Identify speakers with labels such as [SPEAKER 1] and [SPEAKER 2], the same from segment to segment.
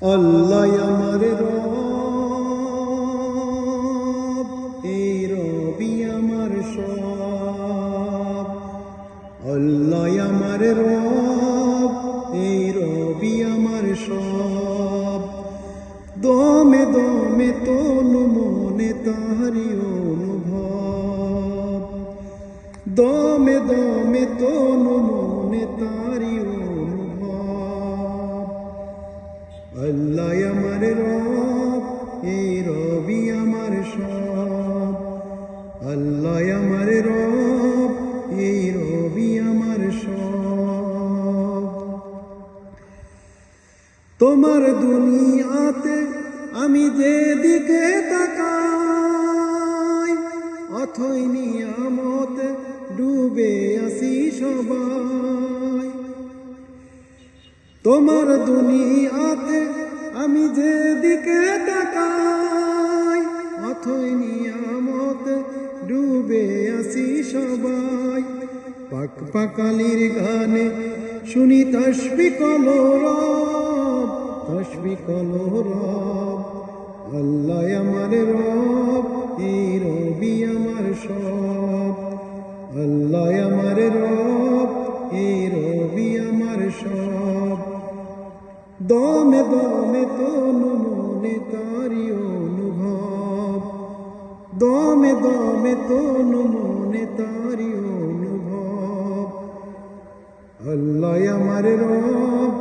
[SPEAKER 1] আল্লাহ আমার রব, এই রবি আমার সব। আল্লাহ আমার রব, এই রবি আমার সব। দমে দমে তনু মনে তাহারি অনুভব, দমে দমে তনু মনে তারি অনুভব। আল্লাহ আমার রব, এই রবি আমার সব। আল্লাহ আমার রব, এই রবি আমার সব। তোমার দুনিয়াতে আমি যেদিকে তাকাই, অথই নিয়ামতে ডুবে আসি সবাই। তোমার দুনিয়াতে আমি যেদিকে তাকাই, অথই নিয়ামতে ডুবে আসি সবাই। পাক পাকালির গানে শুনি তসবিহ কলরব, তসবিহ কলরব। আল্লাহ আমার রব, এই রবি আমার সব। আল্লাহ আমার রব, এই রবি আমার সব। দমে দমে তনু মনে তারি অনুভব, দমে দমে তনু মনে তারি অনুভব। আল্লাহ আমার রব,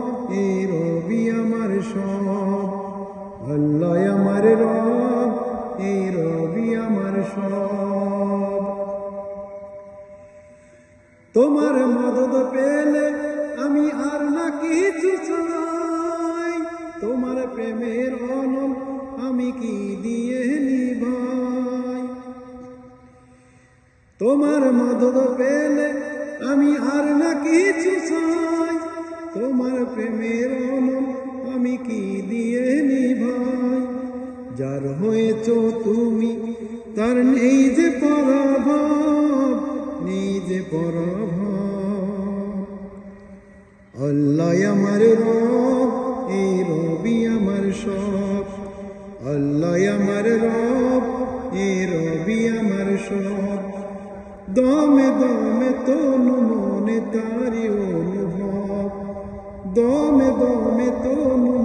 [SPEAKER 1] এই রবি আমার সব। আল্লাহ আমার রব, এই রবি আমার সব। তোমার মদদ পেলে আমি আর না কিছু চাই, তোমার প্রেমের অনল আমি কি দিয়ে নিভাই। তোমার মদদ পেলে আমি আর না কিছু চাই, তোমার প্রেমের অনল আমি কি দিয়ে নিভাই। যার হয়েছ তুমি তার নেই যে পরাভব, নেই যে পরাভব। আল্লাহ আমার রব, এই রবি আমার সব। আল্লাহ আমার রব, এই রবি আমার সব। দমে দমে তনু মনে তারি অনুভব, দমে দমে তনু